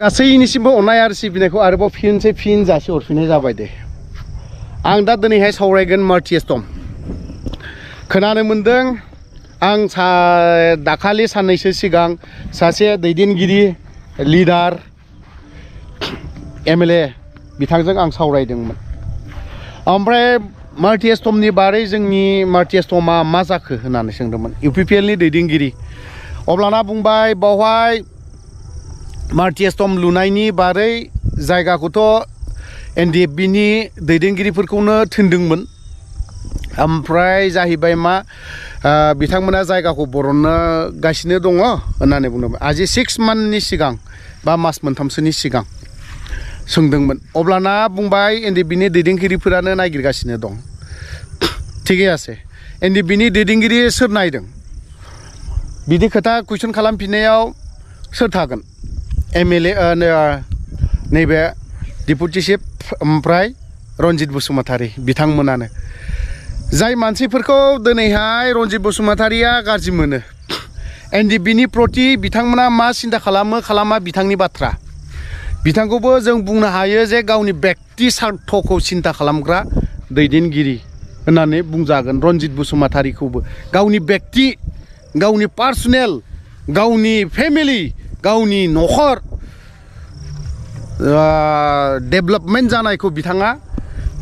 गासैनिसिमबो अननाय आरो सिबिनायखौ आरोबाव फिन जासि हरफिननाय जाबाय दे। आं दा दिनैहाय सावरायगोन मार्टिएस्टम। खोनानो मोनदों आं दाखालि साननैसो सिगां सासे दैदेनगिरि लिडार एमएलए बिथांजों आं सावरायदोंमोन। ओमफ्राय मार्टिएस्टमनि बारै जोंनि मार्टिएस्टमा मा जाखो होननानै सोंदोंमोन इउपिपिएलनि दैदेनगिरि। अब्लाना बुंबाय बावहाय मार्टिएस्टम लुनायनि बारै जायगाखौथ' एनडिएफबिनि दैदेनगिरिफोरखौनो थिनदोंमोन। ओमफ्राय जाहैबाय मा बिथांमोना जायगाखौ बरननो गासिनो दङ होननानै बुंदोंमोन। आजि 6 मान्थनि सिगां बा मास मोनथामसोनि सिगां सोंदोंमोन। अब्लाना बुंबाय एनडिएफबिनि दैदेनगिरिफोरानो नागिरगासिनो दं। थिगै आसे एनडिएफबिनि दैदेनगिरि सोर नायदों बिदि खोथा कुइसन खालामफिननायाव सोर थागोन? एमएलए नैबे डिपुटि चिफ ओमफ्राय रनजित बसुमतारी बिथांमोनानो। जाय मानसिफोरखौ दिनैहाय रनजित बसुमतारीया गाज्रि मोनो एनडिएफबिनि प्रति बिथांमोना मा सिन्था खालामा बिथांनि बाथ्रा। बिथांखौबो जों बुंनो हायो जे गावनि बेक्ति स्वार्थखौ सिन्था खालामग्रा दैदेनगिरि होननानै बुंजागोन। रनजित बसुमतारीखौबो गावनि बेक्ति, गावनि पार्सनेल, गावनि फेमिलि, गावनि न'खर डेभेलपमेन्ट जानायखौ बिथाङा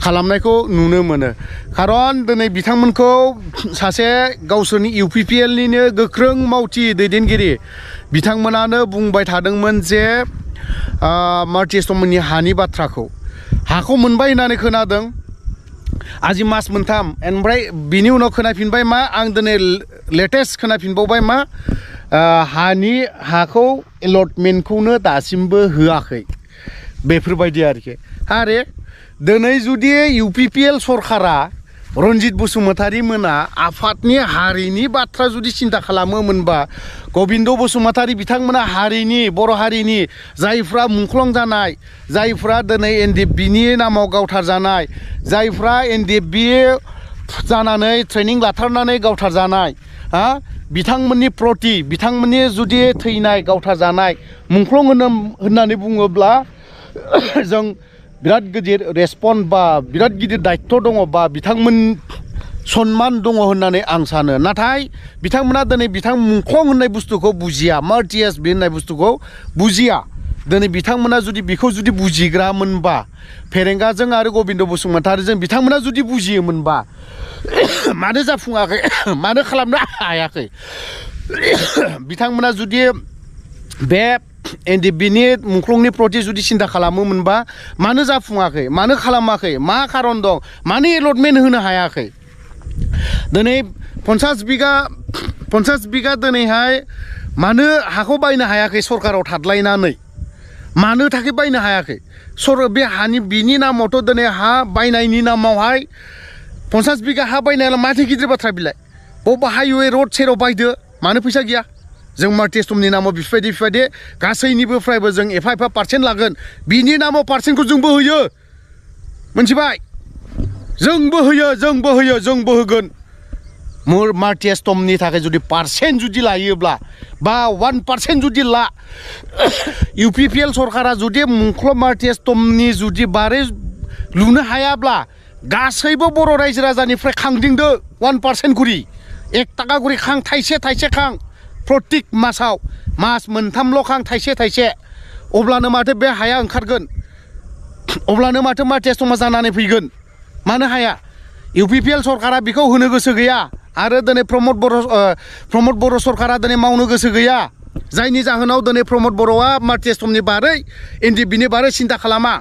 खालामनायखौ नुनो मोनो। खारन दिनै बिथांमोनखौ सासे गावसोरनि इउपिपिएलनिनो गोख्रों मावथि दैदेनगिरि बिथांमोनानो बुंबाय थादोंमोन जे मार्टिएस्टमनि हानि बाथ्राखौ। हाखौ मोनबाय होननानै खोनादों आजि मास मोनथाम। ओमफ्राय बिनि उनाव खोनाफिनबाय मा आं दिनै लेटेस्ट खोनाफिनबावबाय मा हाखौ एलटमेन्टखौनो दासिमबो होआखै बेफोरबायदि आरोखि। आरे दिनै जुदि इउपिपिएल सरकारा रनजित बसुमतारी मोना आफादनि हारिनि बाथ्रा जुदि सिन्था खालामोमोनबा गबिन्द बसुमतारी बिथांमोना हारिनि बर' हारिनि जायफ्रा मुंख्लं जानाय, जायफ्रा दिनै एनडिएफबिनि नामाव गावथार जानाय, जायफ्रा एनडिएफबि जानानै ट्रेनिं लाथारनानै गावथार जानाय बिथांमोननि प्रति बिथांमोननि जुदि थैनाय गावथार जानाय मुंख्लं होननानै बुङोब्ला जों बिराद गिदिर रेसपन्स बा बिराद गिदिर दायित्व दङ बा बिथांमोन सन्मान दङ होननानै आं सानो। नाथाय बिथांमोना दिनै मुंख्लं होननाय बुस्थुखौ बुजिया, मार्टिएस्टम होननाय बुस्थुखौ बुजिया। दिनै बिथांमोना जुदि बेखौ जुदि बुजिग्रामोनबा फेरेंगाजों आरो गबिन्द बसुमतारीजों बिथांमोना जुदि बुजियोमोनबा मानो जाफुङाखै, मानो खालामनो हायाखै? बिथांमोना जुदि बे एनडिएफबिनि मुंख्लंनि प्रति जुदि सिन्था खालामोमोनबा मानो जाफुङाखै, मानो खालामाखै, मा खारन दं, मानो एलटमेन्ट होनो हायाखै? दिनै 50 बिगा दिनैहाय मानो हाखौ बायनो हायाखै? सरकाराव थादलायनानै मानो थाखाय बायनो हायाखै? बे हानि बिनि नामावथ' दिनै हा बायनायनि नामावहाय 50 बिगा हा बायनायाला माथो गिदिर बाथ्रा बिलाय। बबेबा हाइवे रड सेराव बायदो, मानो फैसा गैया? जों मार्टिएस्टमनि नामाव बेफोरबायदि गासैनिफ्रायबो जों एफा पार्सेन्ट लागोन। बिनि नामाव पार्सेन्टखौ जोंबो होयो, मोनथिबाय? जोंबो होगोन। मार्टिएस्टमनि थाखाय जुदि पार्सेन्ट जुदि लायोब्ला बा 1% जुदि ला इउपिपिएल सरकारा जुदि मुंख्लं मार्टिएस्टमनि जुदि बारै लुनो हायाब्ला गासैबो बर' रायजो राजानिफ्राय खांदिंदो 1% गुरि 1 थाखा गुरि खां, थाइसे खां प्रत्येक मासाव मास मोनथामल' खां थाइसे। अब्लानो माथो बे हाया ओंखारगोन, अब्लानो माथो मार्टिएस्टमा जानानै फैगोन। मानो हाया? इउपिपिएल सरकारा बेखौ होनो गोसो गैया आरो दिनै प्रमद बर' सरकारा दिनै मावनो गोसो गैया। जायनि जाहोनाव दिनै प्रमद बर'आ मार्टिएस्टमनि बारै एनडिएफबिनि बारै सिन्था खालामा।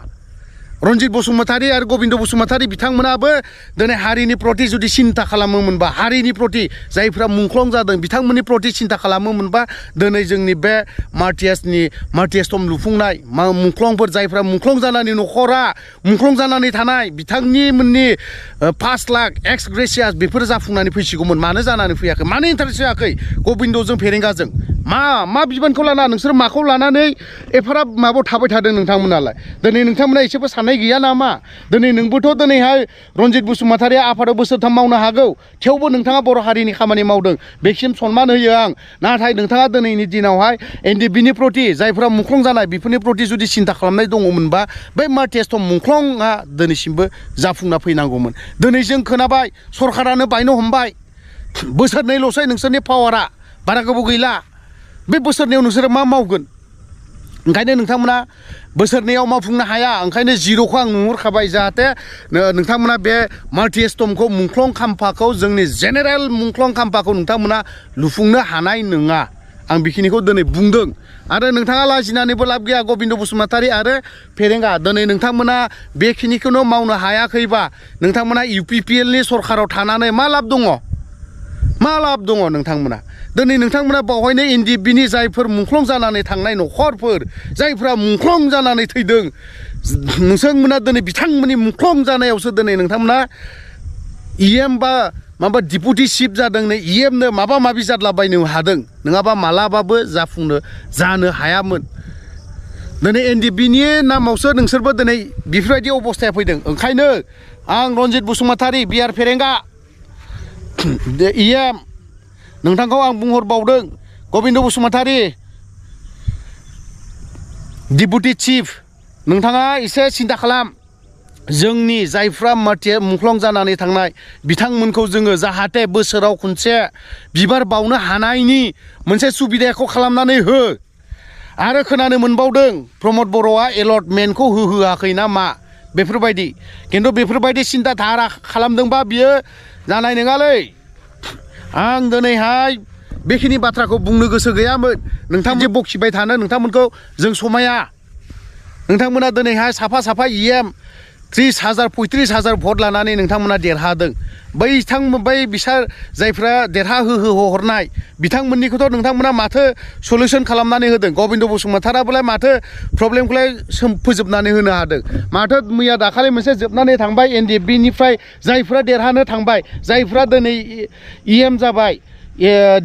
रनजित बसुमतारी आरो गबिन्द बसुमतारी बिथांमोनाबो दिनै हारिनि प्रति जुदि सिन्था खालामोमोनबा, हारिनि प्रति जायफ्रा मुंख्लं जादों बिथांमोननि प्रति सिन्था खालामोमोनबा दिनै जोंनि बे मार्टिएस्टम लुफुंनाय मुंख्लंफोर जायफ्रा मुंख्लं जानानै न'खरा मुंख्लं जानानै थानाय बिथांनि मोननि 5 लाख एक्स ग्रेसियास बेफोर जाफुंनानै फैसिगौमोन। मानो जानानै फैयाखै? मानो इन्टारेस्ट होआखै गबिन्दजों फेरेंगाजों? मा बिबानखौ लाना नोंसोर माखौ लानानै एफाराब माबायाव थाबाय थादों नोंथांमोनालाय दिनै नोंथांमोना एसेबो साननाय गैया नामा दिनै नोंबोथ' दिनैहाय रनजित बसुमतारिया आफादाव बोसोरथाम मावनो हागौ थेवबो नोंथाङा बर' हारिनि खामानि मावदों बेसिम सनमान होयो आं नाथाय नोंथाङा दिनैनि दिनावहाय एनडिएफबिनि प्रति जायफ्रा मुंख्लं जानाय बेफोरनि प्रति जुदि सिन्था खालामनाय दङमोनबा बै मार्टियास्टम मुंख्लंआ दिनैसिमबो जाफुंना फैनांगौमोन दिनै जों खोनाबाय सरकारानो बायनो हमबाय बोसोरनैल'सै नोंसोरनि पावारा बारा गोबाव गैला बे बोसोरनैयाव नोंसोरो मा मावगोन ओंखायनो नोंथांमोना बोसोरनैयाव मावफुंनो हाया ओंखायनो जिर'खौ आं नुहरखाबाय जाहाथे नोंथांमोना बे मार्टियास्टमखौ मुंख्लं खाम्फाखौ जोंनि जेनेरेल मुंख्लं खाम्फाखौ नोंथांमोना लुफुंनो हानाय नङा आं बेखिनिखौ दिनै बुंदों आरो नोंथाङा लाजिनानैबो लाब गैया गबिन्द बसुमतारि आरो फेरेंगा दिनै नोंथांमोना बेखिनिखौनो मावनो हायाखैबा नोंथांमोना इउपिपिएलनि सरकाराव थानानै मा लाब दङ नोंथांमोना दिनै नोंथांमोना बावहायनो एनडिएफबिनि जायफोर मुंख्लं जानानै थांनाय न'खरफोर जायफ्रा मुंख्लं जानानै थैदों नोंथांमोना दिनै बिथांमोननि मुंख्लं जानायावसो दिनै नोंथांमोना इएम बा माबा डिपुटि चिफ जादों नै इएमनो माबा माबि जादलाबायनो हादों नङाबा मालाबाबो जानो हायामोन दिनै एनडिएफबिनि नामावसो नोंसोरबो दिनै बेफोरबायदि अबस्थाया फैदों ओंखायनो आं रनजित बसुमतारि बिआर फेरेंगा इएम नोंथांखौ आं बुंहरबावदों गबिन्द बसुमतारि डिपुटि चिफ नोंथाङा एसे सिन्था खालाम जोंनि जायफ्रा मुंख्लं जानानै थांनाय बिथांमोनखौ जोङो जाहाथे बोसोराव खनसे बिबार बावनो हानायनि मोनसे सुबिदाखौ खालामनानै हो आरो खोनानो मोनबावदों प्रमद बर'आ एलटमेन्टखौ होहोआखै ना मा बेफोरबायदि खिन्थु बेफोरबायदि सिन्था धारा खालामदोंबा बियो जानाय नङालै आं दिनैहाय बेखिनि बाथ्राखौ बुंनो गोसो गैयामोन नोंथां जे बखिबाय थानो नोंथांमोनखौ जों समाया नोंथांमोना दिनैहाय साफा इएम 30,000 35,000 भट लानानै नोंथांमोना देरहादों बै बिसोर जायफ्रा देरहाहोहरनाय बिथांमोननिखौथ' नोंथांमोना माथो सलिउसन खालामनानै होदों गबिन्द बसुमतारियाबोलाय माथो प्रब्लेमखौलाय फोजोबनानै होनो हादों माथो मैया दाखालि मोनसे जोबनानै थांबाय एनडिएफबिनिफ्राय जायफ्रा देरहानो थांबाय जायफ्रा दिनै इएम जाबाय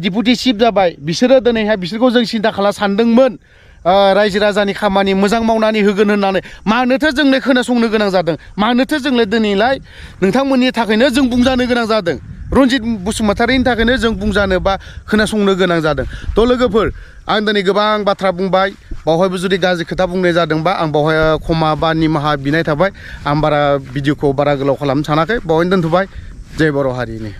डिपुटि चिफ जाबाय बिसोरो दिनैहाय बिसोरखौ जों सिन्था खालाम सानदोंमोन रायजो राजानि खामानि मोजां मावनानै होगोन होननानै मानोथो जोंलाय खोनासंनो गोनां जादों मानोथो जोंलाय दिनैलाय नोंथांमोननि थाखायनो जों बुंजानो गोनां जादों रनजित बसुमतारिनि थाखायनो जों बुंजानो बा खोनासंनो गोनां जादों थ' लोगोफोर आं दिनै गोबां बाथ्रा बुंबाय बावहायबो जुदि गाज्रि खोथा बुंनाय जादोंबा आं बावहाय क्षमा बा निमाहा बिनाय थाबाय आं बारा भिडिअखौ बारा गोलाव खालामनो सानाखै बावहायनो दोनथ'बाय जय बर' हारिनि